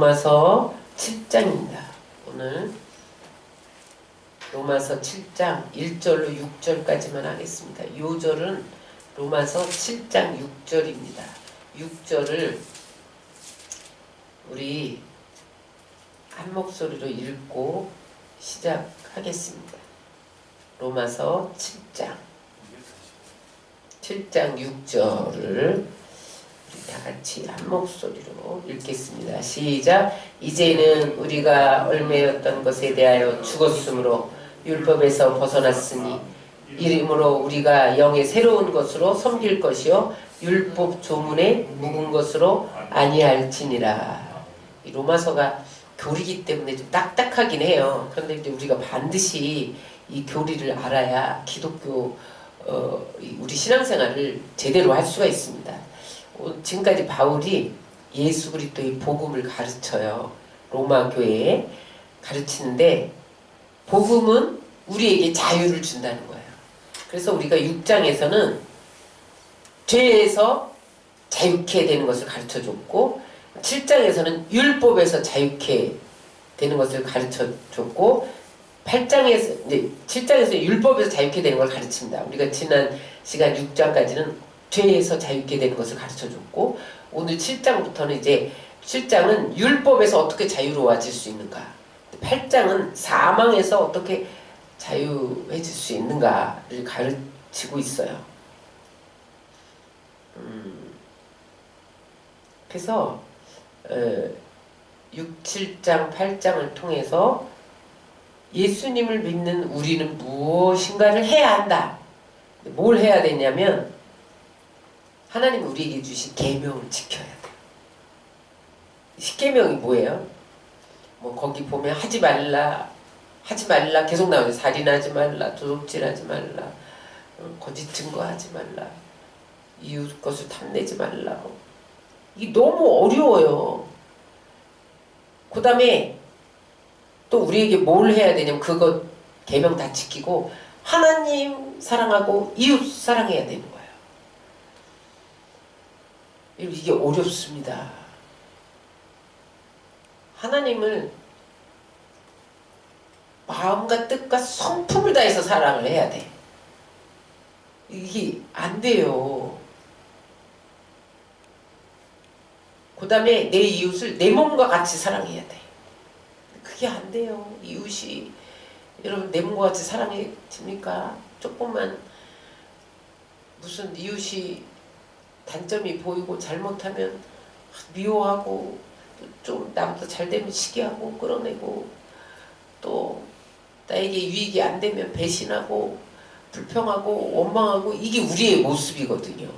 로마서 7장입니다. 오늘 로마서 7장 1절로 6절까지만 하겠습니다. 요 절은 로마서 7장 6절입니다. 6절을 우리 한 목소리로 읽고 시작하겠습니다. 로마서 7장 6절을 다 같이 한 목소리로 읽겠습니다. 시작. 이제는 우리가 얽매였던 것에 대하여 죽었으므로 율법에서 벗어났으니 이름으로 우리가 영의 새로운 것으로 섬길 것이요 율법 조문에 묵은 것으로 아니할지니라. 이 로마서가 교리이기 때문에 좀 딱딱하긴 해요. 그런데 이제 우리가 반드시 이 교리를 알아야 기독교 우리 신앙생활을 제대로 할 수가 있습니다. 지금까지 바울이 예수 그리스도의 복음을 가르쳐요. 로마 교회에 가르치는데 복음은 우리에게 자유를 준다는 거예요. 그래서 우리가 6장에서는 죄에서 자유케 되는 것을 가르쳐줬고 7장에서는 율법에서 자유케 되는 것을 가르쳐줬고 8장에서 이제 7장에서 율법에서 자유케 되는 걸 가르칩니다. 우리가 지난 시간 6장까지는 죄에서 자유케 되는 것을 가르쳐줬고 오늘 7장부터는 이제 7장은 율법에서 어떻게 자유로워질 수 있는가, 8장은 사망에서 어떻게 자유해질 수 있는가를 가르치고 있어요. 그래서 6, 7장, 8장을 통해서 예수님을 믿는 우리는 무엇인가를 해야 한다. 뭘 해야 되냐면 하나님이 우리에게 주신 계명을 지켜야 돼요. 십계명이 뭐예요? 뭐 거기 보면 하지 말라 계속 나오죠. 살인하지 말라, 도둑질하지 말라, 거짓 증거하지 말라, 이웃 것을 탐내지 말라. 이게 너무 어려워요. 그 다음에 또 우리에게 뭘 해야 되냐면 그거 계명 다 지키고 하나님 사랑하고 이웃 사랑해야 되는 거예요. 이게 어렵습니다. 하나님을 마음과 뜻과 성품을 다해서 사랑을 해야 돼. 이게 안 돼요. 그 다음에 내 이웃을 내 몸과 같이 사랑해야 돼. 그게 안 돼요. 이웃이 여러분 내 몸과 같이 사랑해집니까? 조금만 무슨 이웃이 단점이 보이고 잘못하면 미워하고 좀 나보다 잘되면 시기하고 끌어내고 또 나에게 유익이 안 되면 배신하고 불평하고 원망하고 이게 우리의 모습이거든요.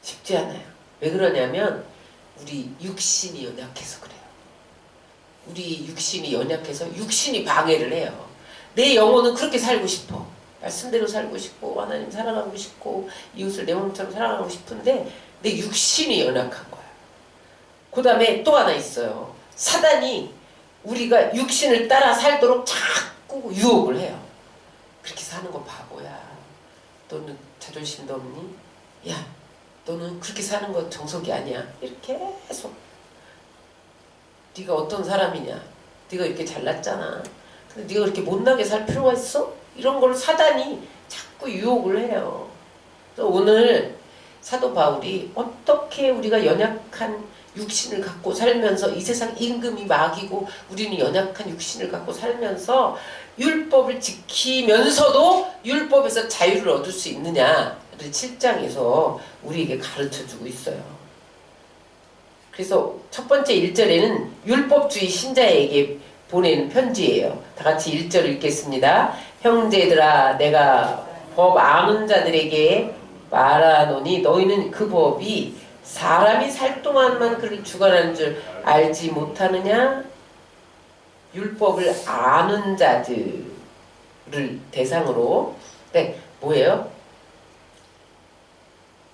쉽지 않아요. 왜 그러냐면 우리 육신이 연약해서 그래요. 우리 육신이 연약해서 육신이 방해를 해요. 내 영혼은 그렇게 살고 싶어. 말씀대로 살고 싶고 하나님 사랑하고 싶고 이웃을 내 몸처럼 사랑하고 싶은데 내 육신이 연약한 거야. 그 다음에 또 하나 있어요. 사단이 우리가 육신을 따라 살도록 자꾸 유혹을 해요. 그렇게 사는 거 바보야. 너는 자존심도 없니? 야, 너는 그렇게 사는 거 정석이 아니야. 이렇게 계속. 네가 어떤 사람이냐? 네가 이렇게 잘났잖아. 근데 네가 그렇게 못나게 살 필요가 있어? 이런 걸 사단이 자꾸 유혹을 해요. 그래서 오늘 사도 바울이 어떻게 우리가 연약한 육신을 갖고 살면서 이 세상 임금이 막이고 우리는 연약한 육신을 갖고 살면서 율법을 지키면서도 율법에서 자유를 얻을 수 있느냐를 7장에서 우리에게 가르쳐주고 있어요. 그래서 첫 번째 1절에는 율법주의 신자에게 보내는 편지예요. 다 같이 1절 읽겠습니다. 형제들아 내가 법 아는 자들에게 말하노니 너희는 그 법이 사람이 살 동안만 그를 주관하는 줄 알지 못하느냐? 율법을 아는 자들을 대상으로 네, 뭐예요?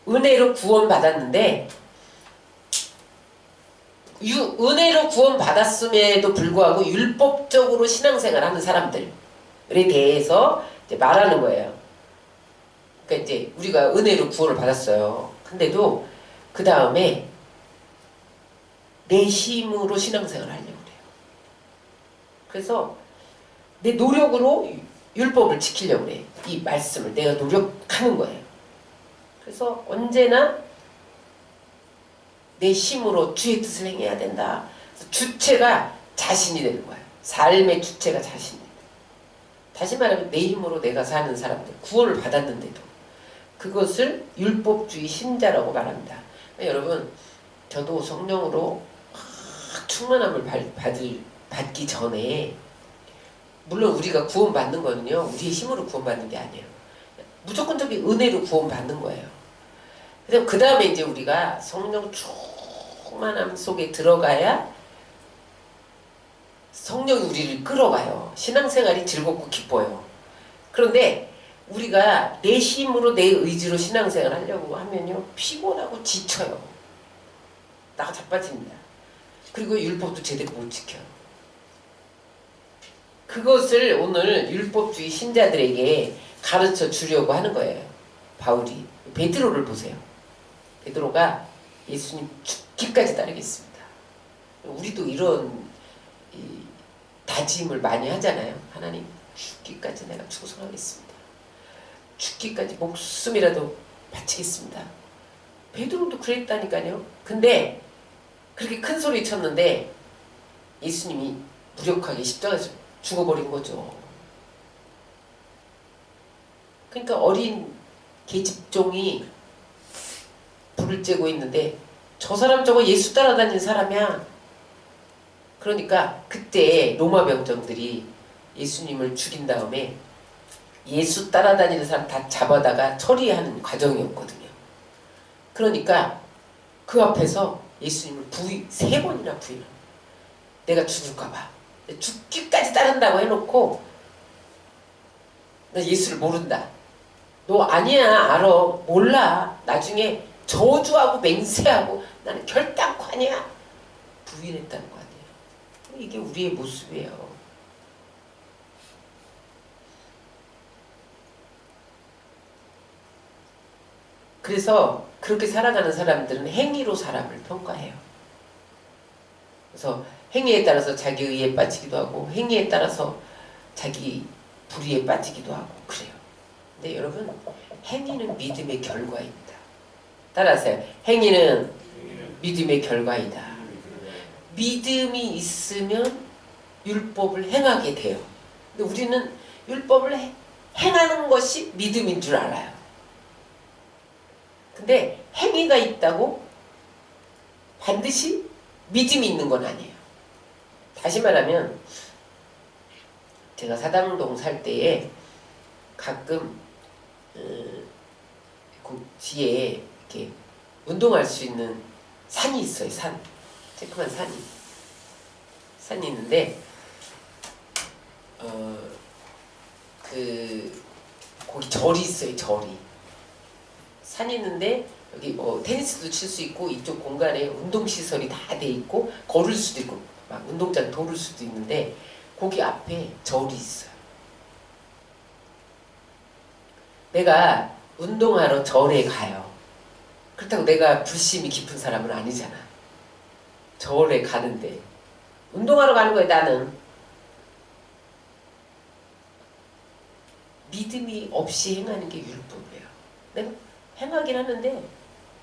은혜로 구원받았는데 은혜로 구원받았음에도 불구하고 율법적으로 신앙생활하는 사람들에 대해서 이제 말하는 거예요. 그러니까 이제 우리가 은혜로 구원을 받았어요. 근데도 그 다음에 내 힘으로 신앙생활을 하려고 그래요. 그래서 내 노력으로 율법을 지키려고 그래. 이 말씀을 내가 노력하는 거예요. 그래서 언제나 내 힘으로 주의 뜻을 행해야 된다. 주체가 자신이 되는 거예요. 삶의 주체가 자신이. 다시 말하면 내 힘으로 내가 사는 사람들, 구원을 받았는데도 그것을 율법주의 신자라고 말합니다. 여러분, 저도 성령으로 충만함을 받기 전에, 물론 우리가 구원받는 거는요, 우리의 힘으로 구원받는 게 아니에요. 무조건적인 은혜로 구원받는 거예요. 그래서 그 다음에 이제 우리가 성령 충만함 속에 들어가야 성령이 우리를 끌어가요. 신앙생활이 즐겁고 기뻐요. 그런데 우리가 내 힘으로 내 의지로 신앙생활 하려고 하면요, 피곤하고 지쳐요. 나가 자빠집니다. 그리고 율법도 제대로 못 지켜요. 그것을 오늘 율법주의 신자들에게 가르쳐 주려고 하는 거예요. 바울이. 베드로를 보세요. 베드로가 예수님 죽기까지 따르겠습니다. 우리도 이런 다짐을 많이 하잖아요. 하나님, 죽기까지 내가 충성하겠습니다. 죽기까지 목숨이라도 바치겠습니다. 베드로도 그랬다니까요. 근데 그렇게 큰 소리 쳤는데 예수님이 무력하게 십자가에서 죽어버린 거죠. 그러니까 어린 계집종이 불을 쬐고 있는데 저 사람 저거 예수 따라다니는 사람이야. 그러니까 그때 로마 병정들이 예수님을 죽인 다음에 예수 따라다니는 사람 다 잡아다가 처리하는 과정이었거든요. 그러니까 그 앞에서 예수님을 3번이나 부인을, 내가 죽을까봐 죽기까지 따른다고 해놓고, 나 예수를 모른다, 너 아니야, 알아, 몰라, 나중에 저주하고 맹세하고 나는 결단코 아니야, 부인했다는 거 아니에요. 이게 우리의 모습이에요. 그래서 그렇게 살아가는 사람들은 행위로 사람을 평가해요. 그래서 행위에 따라서 자기 의에 빠지기도 하고 행위에 따라서 자기 불의에 빠지기도 하고 그래요. 근데 여러분, 행위는 믿음의 결과입니다. 따라하세요. 행위는 믿음의 결과이다. 믿음이 있으면 율법을 행하게 돼요. 근데 우리는 율법을 행하는 것이 믿음인 줄 알아요. 근데 행위가 있다고 반드시 믿음이 있는 건 아니에요. 다시 말하면 제가 사당동 살 때에 가끔 그 뒤에 이렇게 운동할 수 있는 산이 있어요. 산. 쬐끄만 산이 있는데 거기 절이 있어요. 절이. 산이 있는데 여기 뭐 테니스도 칠 수 있고 이쪽 공간에 운동시설이 다 돼 있고 걸을 수도 있고 막 운동장 돌을 수도 있는데 거기 앞에 절이 있어요. 내가 운동하러 절에 가요. 그렇다고 내가 불심이 깊은 사람은 아니잖아. 절에 가는데 운동하러 가는 거예요. 나는 믿음이 없이 행하는 게 율법이에요. 내가 행하긴 하는데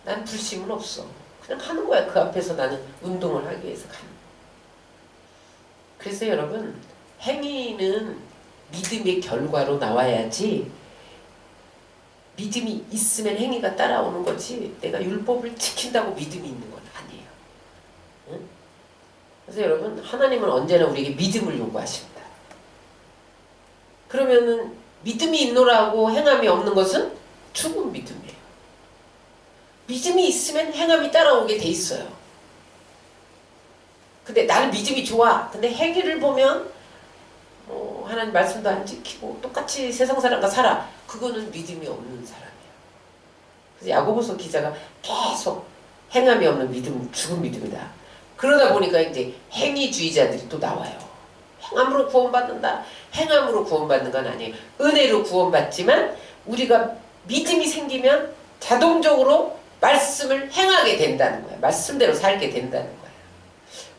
난 불심은 없어. 그냥 하는 거야. 그 앞에서 나는 운동을 하기 위해서 가는 거야. 그래서 여러분, 행위는 믿음의 결과로 나와야지 믿음이 있으면 행위가 따라오는 거지 내가 율법을 지킨다고 믿음이 있는 건 아니에요. 응? 그래서 여러분, 하나님은 언제나 우리에게 믿음을 요구하십니다. 그러면은 믿음이 있노라고 행함이 없는 것은 죽은 믿음이에요. 믿음이 있으면 행함이 따라오게 돼 있어요. 근데 나는 믿음이 좋아. 근데 행위를 보면 하나님 말씀도 안 지키고 똑같이 세상 사람과 살아. 그거는 믿음이 없는 사람이에요. 그래서 야고보서 기자가 계속 행함이 없는 믿음, 죽은 믿음이다. 그러다 보니까 이제 행위주의자들이 또 나와요. 행함으로 구원받는다. 행함으로 구원받는 건 아니에요. 은혜로 구원받지만 우리가 믿음이 생기면 자동적으로 말씀을 행하게 된다는 거예요. 말씀대로 살게 된다는 거예요.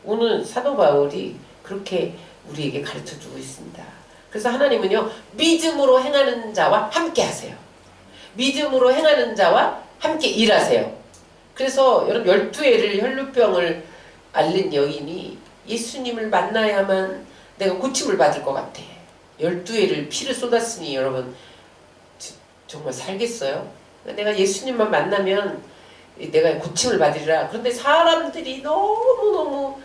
오늘 사도 바울이 그렇게 우리에게 가르쳐주고 있습니다. 그래서 하나님은요, 믿음으로 행하는 자와 함께 하세요. 믿음으로 행하는 자와 함께 일하세요. 그래서 여러분 12회를 혈루병을 앓는 여인이 예수님을 만나야만 내가 고침을 받을 것 같아. 12회를 피를 쏟았으니 여러분 정말 살겠어요? 내가 예수님만 만나면 내가 고침을 받으리라. 그런데 사람들이 너무너무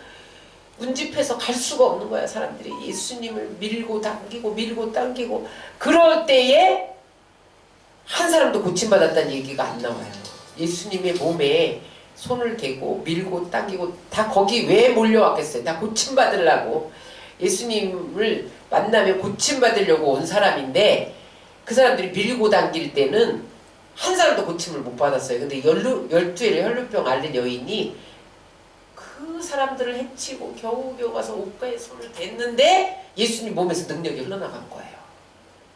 운집해서 갈 수가 없는 거야. 사람들이 예수님을 밀고 당기고 그럴 때에 한 사람도 고침받았다는 얘기가 안 나와요. 예수님의 몸에 손을 대고 밀고 당기고 다 거기 왜 몰려왔겠어요? 다 고침받으려고. 예수님을 만나면 고침받으려고 온 사람인데 그 사람들이 밀고 당길 때는 한 사람도 고침을 못 받았어요. 근데 12회를 혈루병 앓는 여인이 그 사람들을 해치고 겨우겨우 가서 옷가에 손을 댔는데 예수님 몸에서 능력이 흘러나간 거예요.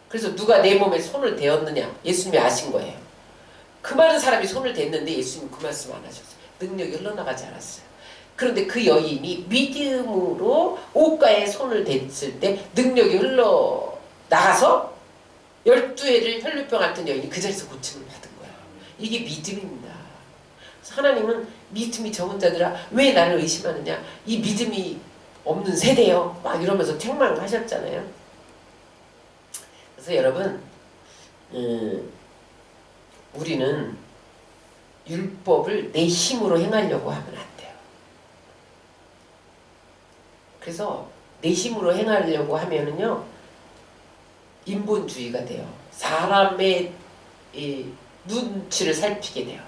그래서 누가 내 몸에 손을 대었느냐? 예수님이 아신 거예요. 그 많은 사람이 손을 댔는데 예수님 그 말씀 안 하셨어요. 능력이 흘러나가지 않았어요. 그런데 그 여인이 믿음으로 옷가에 손을 댔을 때 능력이 흘러나가서 12회를 혈루병 앓던 여인이 그 자리에서 고침을 받은 거예요. 이게 믿음입니다. 그래서 하나님은 믿음이 적은 자들아 왜 나를 의심하느냐? 이 믿음이 없는 세대요. 막 이러면서 책망하셨잖아요. 그래서 여러분 우리는 율법을 내 힘으로 행하려고 하면 안 돼요. 그래서 내 힘으로 행하려고 하면은요 인본주의가 돼요. 사람의 눈치를 살피게 돼요.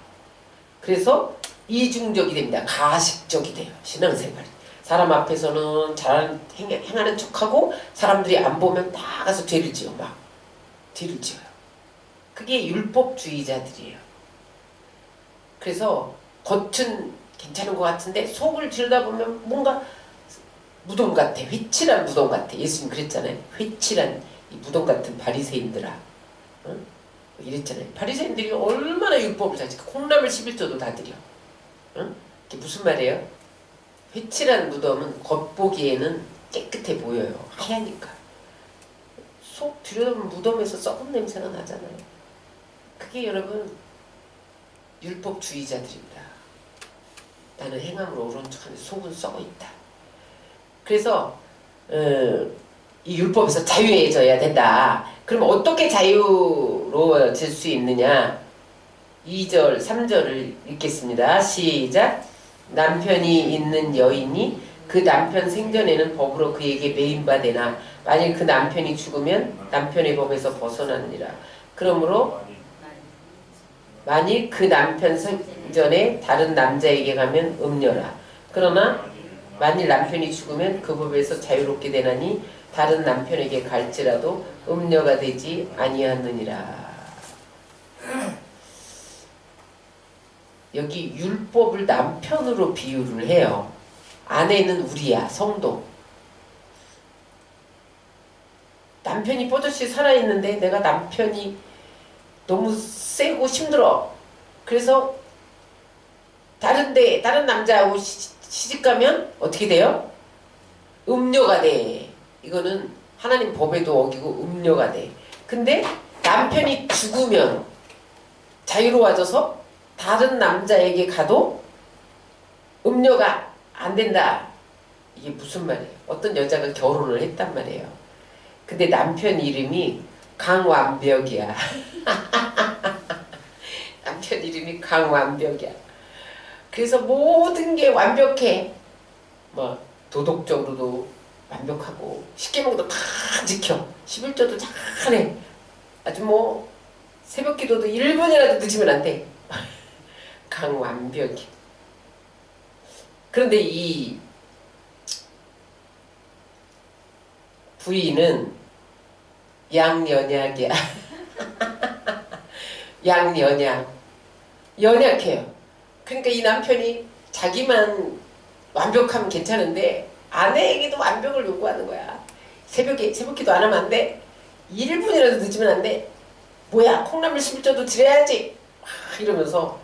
그래서 이중적이 됩니다. 가식적이 돼요. 신앙생활이. 사람 앞에서는 잘 행하는 척하고 사람들이 안 보면 다 가서 죄를 지어 막 죄를 지어요. 그게 율법주의자들이에요. 그래서 겉은 괜찮은 것 같은데 속을 들여다보면 뭔가 무덤 같아. 회칠한 무덤 같아. 예수님 그랬잖아요. 회칠한 이 무덤 같은 바리새인들아. 응? 이랬잖아요. 바리새인들이 얼마나 율법을 잘 지켜. 콩나물 11조도 다 드려. 응? 이게 무슨 말이에요? 회칠한 무덤은 겉보기에는 깨끗해 보여요. 하얘니까. 속 들여다보면 무덤에서 썩은 냄새가 나잖아요. 그게 여러분 율법주의자들입니다. 나는 행함으로 옳은 척하는데 속은 썩어있다. 그래서 이 율법에서 자유해져야 된다. 그럼 어떻게 자유로워질 수 있느냐? 2절, 3절을 읽겠습니다. 시작! 남편이 있는 여인이 그 남편 생전에는 법으로 그에게 매인바되나 만일 그 남편이 죽으면 남편의 법에서 벗어나느니라. 그러므로 만일 그 남편 생전에 다른 남자에게 가면 음녀라. 그러나 만일 남편이 죽으면 그 법에서 자유롭게 되나니 다른 남편에게 갈지라도 음녀가 되지 아니하느니라. 여기 율법을 남편으로 비유를 해요. 아내는 우리야, 성도. 남편이 뻗어시 살아있는데 내가 남편이 너무 세고 힘들어. 그래서 다른 남자하고 시집가면 어떻게 돼요? 음녀가 돼. 이거는 하나님 법에도 어기고 음녀가 돼. 근데 남편이 죽으면 자유로워져서 다른 남자에게 가도 음녀가 안 된다. 이게 무슨 말이에요? 어떤 여자가 결혼을 했단 말이에요. 근데 남편 이름이 강완벽이야. 남편 이름이 강완벽이야. 그래서 모든 게 완벽해. 뭐 도덕적으로도 완벽하고 십계명도 다 지켜. 11조도 잘해. 아주 뭐 새벽기도도 1분이라도 늦으면 안 돼. 강완벽이. 그런데 이 부인은 양연약이야. 양연약. 연약해요. 그러니까 이 남편이 자기만 완벽하면 괜찮은데 아내에게도 완벽을 요구하는 거야. 새벽기도 안 하면 안 돼. 1분이라도 늦으면 안 돼. 뭐야 콩나물 11조도 드려야지. 이러면서.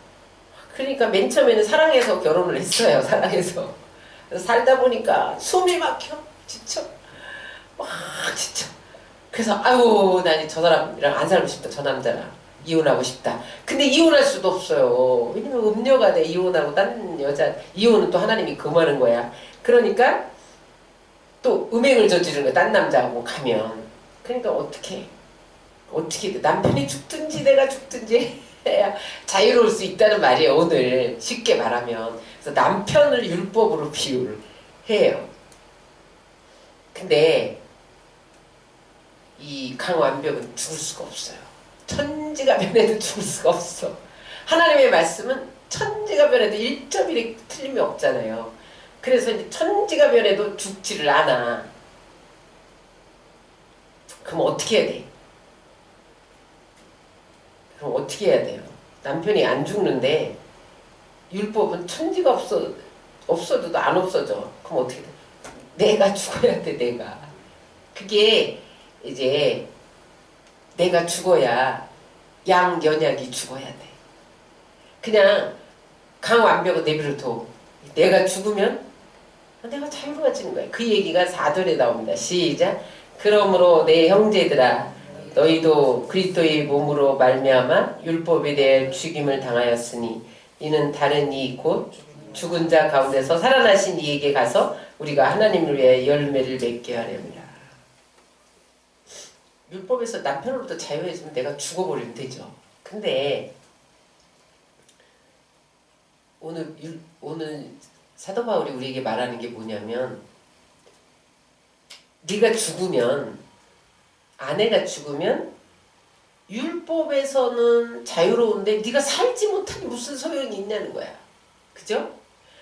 그러니까 맨 처음에는 사랑해서 결혼을 했어요. 사랑해서. 살다 보니까 숨이 막혀. 지쳐. 막 지쳐. 그래서 아유 난 저 사람이랑 안 살고 싶다. 저 남자랑 이혼하고 싶다. 근데 이혼할 수도 없어요. 왜냐면 음녀가 돼. 이혼하고 딴 여자 이혼은 또 하나님이 금하는 거야. 그러니까 또 음행을 저지르는 거야. 딴 남자하고 가면. 그러니까 어떻게 남편이 죽든지 내가 죽든지 해야 자유로울 수 있다는 말이에요. 오늘 쉽게 말하면. 그래서 남편을 율법으로 비유를 해요. 근데 이 강완벽은 죽을 수가 없어요. 천지가 변해도 죽을 수가 없어. 하나님의 말씀은 천지가 변해도 1.1의 틀림이 없잖아요. 그래서 이제 천지가 변해도 죽지를 않아. 그럼 어떻게 해야 돼? 그럼 어떻게 해야 돼요? 남편이 안 죽는데 율법은 천지가 없어도 안 없어져. 그럼 어떻게 돼? 내가 죽어야 돼, 내가. 그게 이제 내가 죽어야 양연약이 죽어야 돼. 그냥 강완벽은 내버려둬. 내가 죽으면 내가 자유로워지는 거야. 그 얘기가 4절에 나옵니다. 시작. 그러므로 내 형제들아 너희도 그리스도의 몸으로 말미암아 율법에 대해 죽임을 당하였으니 이는 다른 이 곧 죽은 자 가운데서 살아나신 이에게 가서 우리가 하나님을 위해 열매를 맺게 하렵니다. 율법에서 남편으로부터 자유해지면 내가 죽어버리면 되죠. 근데 오늘 사도 바울이 우리에게 말하는 게 뭐냐면 네가 죽으면 아내가 죽으면 율법에서는 자유로운데 네가 살지 못하니 무슨 소용이 있냐는 거야. 그죠?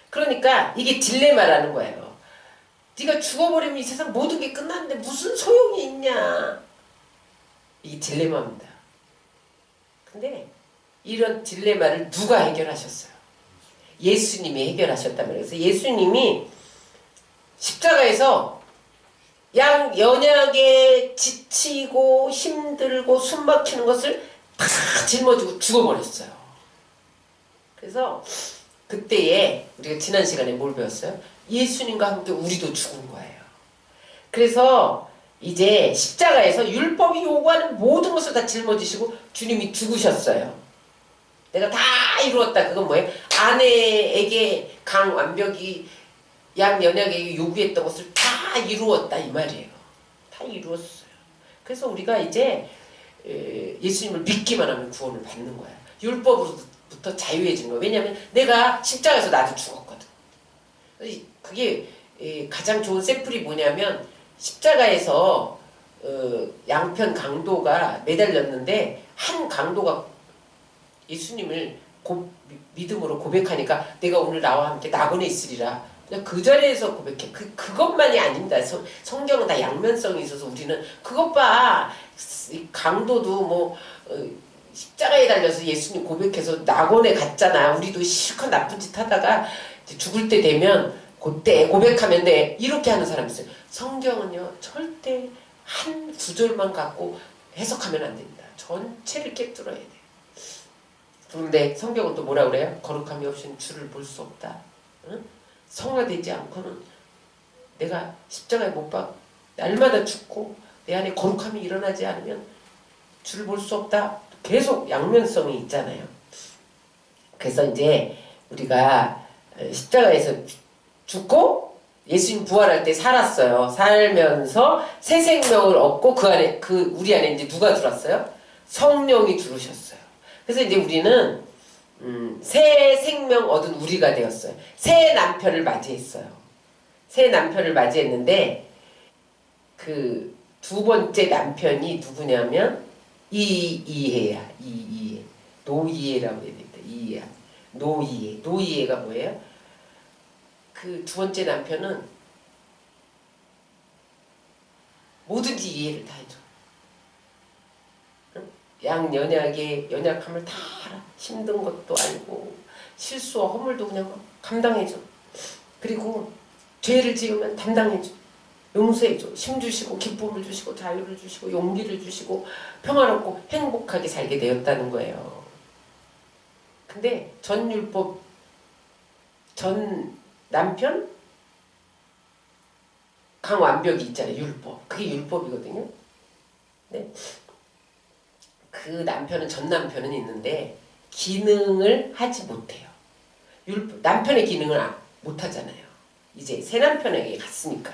그러니까 이게 딜레마라는 거예요. 네가 죽어버리면 이 세상 모든 게 끝났는데 무슨 소용이 있냐. 이게 딜레마입니다. 근데 이런 딜레마를 누가 해결하셨어요? 예수님이 해결하셨단 말이에요. 그래서 예수님이 십자가에서 연약에 지치고 힘들고 숨 막히는 것을 다 짊어지고 죽어버렸어요. 그래서 그때에 우리가 지난 시간에 뭘 배웠어요? 예수님과 함께 우리도 죽은 거예요. 그래서 이제 십자가에서 율법이 요구하는 모든 것을 다 짊어지시고 주님이 죽으셨어요. 내가 다 이루었다. 그건 뭐예요? 아내에게 강완벽이 양연약에게 요구했던 것을 다 이루었다 이 말이에요. 다 이루었어요. 그래서 우리가 이제 예수님을 믿기만 하면 구원을 받는 거야. 율법으로부터 자유해진 거야. 왜냐하면 내가 십자가에서 나도 죽었거든. 그게 가장 좋은 샘플이 뭐냐면 십자가에서 양편 강도가 매달렸는데 한 강도가 예수님을 믿음으로 고백하니까 내가 오늘 나와 함께 낙원에 있으리라. 그 자리에서 고백해. 그것만이 아닙니다. 성경은 다 양면성이 있어서 우리는 그것 봐. 강도도 뭐 십자가에 달려서 예수님 고백해서 낙원에 갔잖아. 우리도 실컷 나쁜 짓 하다가 죽을 때 되면 그때 고백하면 돼. 이렇게 하는 사람이 있어요. 성경은요 절대 한 구절만 갖고 해석하면 안 됩니다. 전체를 꿰뚫어야 돼. 그런데 성경은 또 뭐라 그래요? 거룩함이 없이는 주를 볼 수 없다. 응? 성화되지 않고는 내가 십자가에 못 박혀 날마다 죽고 내 안에 거룩함이 일어나지 않으면 주를 볼 수 없다. 계속 양면성이 있잖아요. 그래서 이제 우리가 십자가에서 죽고 예수님 부활할 때 살았어요. 살면서 새 생명을 얻고 우리 안에 이제 누가 들어왔어요? 성령이 들어오셨어요. 그래서 이제 우리는 새 생명 얻은 우리가 되었어요. 새 남편을 맞이했어요. 새 남편을 맞이했는데 그 두 번째 남편이 누구냐면 이이해야. 이이해. 노이해라고 해야 됩니다. 이이해. 노이해. 노이해가 뭐예요? 그 두 번째 남편은 뭐든지 이해를 다 해줘. 양연약의 연약함을 다 알아. 힘든 것도 알고 실수와 허물도 그냥 감당해줘. 그리고 죄를 지으면 담당해줘. 용서해줘. 힘 주시고 기쁨을 주시고 자유를 주시고 용기를 주시고 평화롭고 행복하게 살게 되었다는 거예요. 근데 전 남편 완벽이 있잖아요. 율법. 그게 율법이거든요. 네. 그 남편은 전 남편은 있는데 기능을 하지 못해요. 남편의 기능을 못하잖아요. 이제 새 남편에게 갔으니까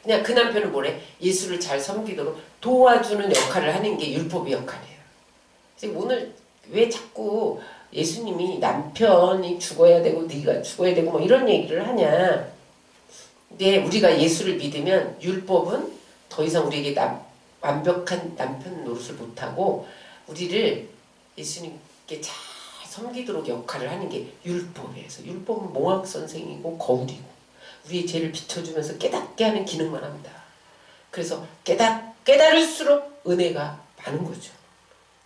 그냥 그 남편은 뭐래? 예수를 잘 섬기도록 도와주는 역할을 하는 게 율법의 역할이에요. 지금 오늘 왜 자꾸 예수님이 남편이 죽어야 되고 네가 죽어야 되고 뭐 이런 얘기를 하냐. 근데 우리가 예수를 믿으면 율법은 더 이상 우리에게 완벽한 남편 노릇을 못하고 우리를 예수님께 잘 섬기도록 역할을 하는 게 율법이에요. 그래서 율법은 몽학 선생이고 거울이고 우리의 죄를 비춰주면서 깨닫게 하는 기능만 합니다. 그래서 깨달을수록 은혜가 많은 거죠.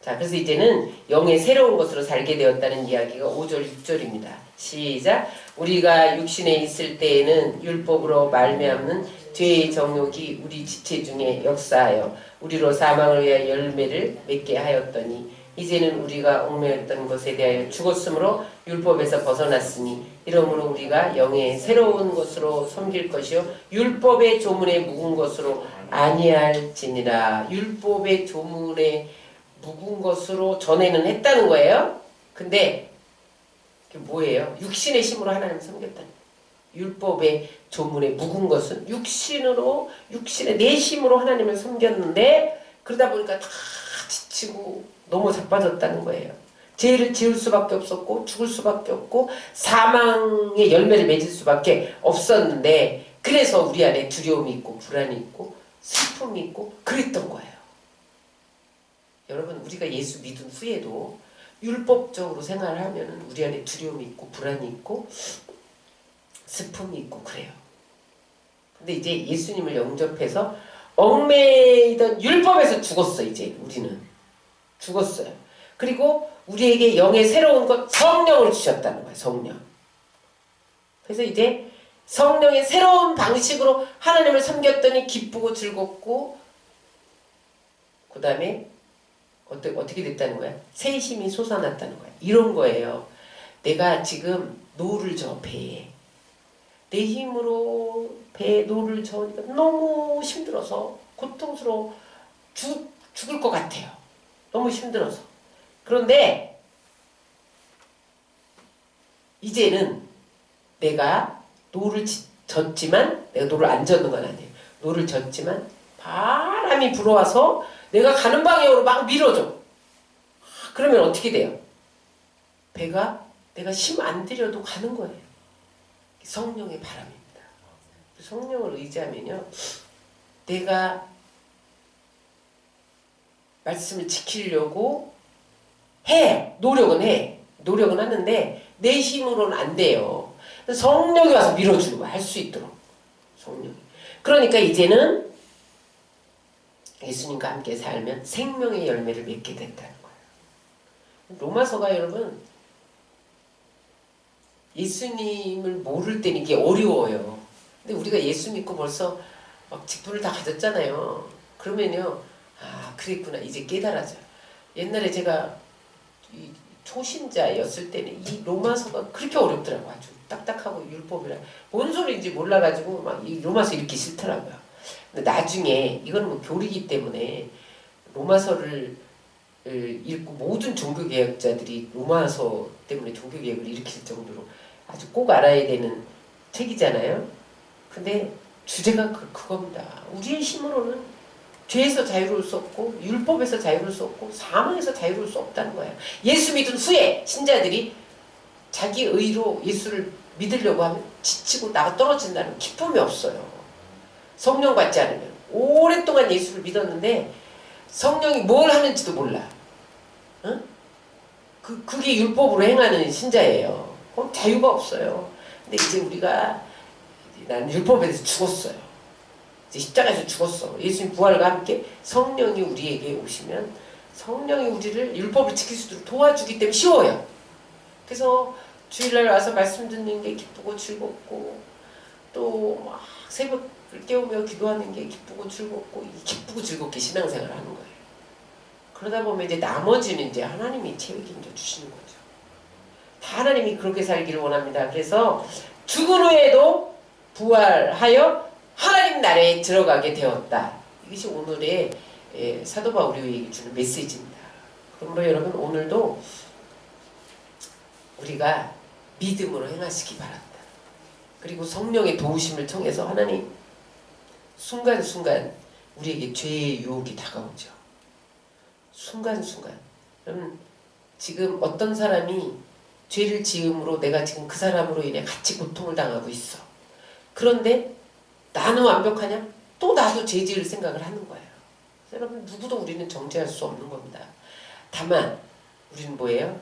자, 그래서 이제는 영의 새로운 것으로 살게 되었다는 이야기가 5절, 6절입니다. 시작. 우리가 육신에 있을 때에는 율법으로 말미암는 죄의 정욕이 우리 지체 중에 역사하여 우리로 사망을 위하여 열매를 맺게 하였더니 이제는 우리가 얽매였던 것에 대하여 죽었으므로 율법에서 벗어났으니 이러므로 우리가 영의 새로운 것으로 섬길 것이요 율법의 조문에 묵은 것으로 아니할지니라. 율법의 조문에 묵은 것으로 전에는 했다는 거예요. 근데 그게 뭐예요? 육신의 힘으로 하나님을 섬겼다는 거예요. 율법의 조문에 묵은 것은 육신의 내 힘으로 하나님을 섬겼는데 그러다 보니까 다 지치고 너무 자빠졌다는 거예요. 죄를 지을 수밖에 없었고 죽을 수밖에 없고 사망의 열매를 맺을 수밖에 없었는데 그래서 우리 안에 두려움이 있고 불안이 있고 슬픔이 있고 그랬던 거예요. 여러분 우리가 예수 믿은 후에도 율법적으로 생활을 하면 우리 안에 두려움이 있고 불안이 있고 슬픔이 있고 그래요. 근데 이제 예수님을 영접해서 얽매이던 율법에서 죽었어. 이제 우리는 죽었어요. 그리고 우리에게 영의 새로운 것 성령을 주셨다는 거예요. 성령. 그래서 이제 성령의 새로운 방식으로 하나님을 섬겼더니 기쁘고 즐겁고 그 다음에 어떻게 됐다는 거야? 새 힘이 솟아났다는 거야. 이런 거예요. 내가 지금 노를 저 배에 내 힘으로 배에 노를 저으니까 너무 힘들어서 고통스러워 죽을 것 같아요. 너무 힘들어서. 그런데 이제는 내가 노를 젓지만 내가 노를 안 젓는 건 아니에요. 노를 젓지만 바람이 불어와서 내가 가는 방향으로 막 밀어줘. 그러면 어떻게 돼요? 배가 내가 힘 안 들여도 가는 거예요. 성령의 바람입니다. 성령을 의지하면요. 내가 말씀을 지키려고 노력은 하는데 내 힘으로는 안 돼요. 성령이 와서 밀어주는 거야. 할 수 있도록. 성령이. 그러니까 이제는 예수님과 함께 살면 생명의 열매를 맺게 된다는 거예요. 로마서가 여러분 예수님을 모를 때는 이게 어려워요. 근데 우리가 예수 믿고 벌써 막 직분을 다 가졌잖아요. 그러면요. 아 그랬구나. 이제 깨달아져요. 옛날에 제가 이 초신자였을 때는 이 로마서가 그렇게 어렵더라고. 아주 딱딱하고 율법이라 뭔 소리인지 몰라가지고 막 이 로마서 읽기 싫더라고요. 근데 나중에 이건 뭐 교리이기 때문에 로마서를 읽고 모든 종교개혁자들이 로마서 때문에 종교개혁을 일으킬 정도로 아주 꼭 알아야 되는 책이잖아요. 근데 주제가 그겁니다. 우리의 힘으로는 죄에서 자유로울 수 없고 율법에서 자유로울 수 없고 사망에서 자유로울 수 없다는 거예요. 예수 믿은 후에 신자들이 자기 의로 예수를 믿으려고 하면 지치고 나가 떨어진다는 기쁨이 없어요. 성령 받지 않으면. 오랫동안 예수를 믿었는데 성령이 뭘 하는지도 몰라. 응? 그게 율법으로 행하는 신자예요. 그럼 자유가 없어요. 근데 이제 우리가 난 율법에 대해서 죽었어요. 이제 십자가에서 죽었어. 예수님 부활과 함께 성령이 우리에게 오시면 성령이 우리를 율법을 지킬 수 있도록 도와주기 때문에 쉬워요. 그래서 주일날 와서 말씀 듣는 게 기쁘고 즐겁고 또 막 새벽을 깨우며 기도하는 게 기쁘고 즐겁고 기쁘고 즐겁게 신앙생활을 하는 거예요. 그러다 보면 이제 나머지는 이제 하나님이 책임져 주시는 거죠. 다 하나님이 그렇게 살기를 원합니다. 그래서 죽은 후에도 부활하여 하나님 나라에 들어가게 되었다. 이것이 오늘의 사도 바울이 우리에게 주는 메시지입니다. 그러므로 여러분 오늘도 우리가 믿음으로 행하시기 바랍니다. 그리고 성령의 도우심을 통해서 하나님 순간순간 우리에게 죄의 유혹이 다가오죠. 순간순간. 여러분 지금 어떤 사람이 죄를 지음으로 내가 지금 그 사람으로 인해 같이 고통을 당하고 있어. 그런데 나는 완벽하냐? 또 나도 죄 지을 생각을 하는 거예요. 여러분 누구도 우리는 정죄할 수 없는 겁니다. 다만 우리는 뭐예요?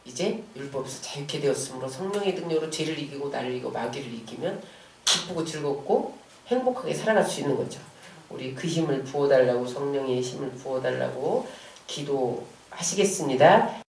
이제 율법에서 자유케 되었으므로 성령의 능력으로 죄를 이기고 나를 이기고 마귀를 이기면 기쁘고 즐겁고 행복하게 살아갈 수 있는 거죠. 우리 그 힘을 부어달라고 성령의 힘을 부어달라고 기도하시겠습니다.